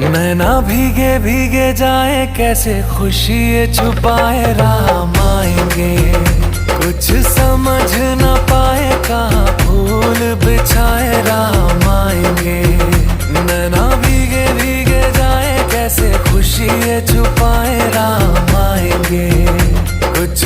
नैना भीगे भीगे जाए, कैसे खुशी ये छुपाए, राम आएंगे। कुछ समझ न पाए, कहाँ फूल बिछाए, राम आएंगे। नैना भीगे भीगे जाए, कैसे खुशी ये छुपाए, राम आएंगे। कुछ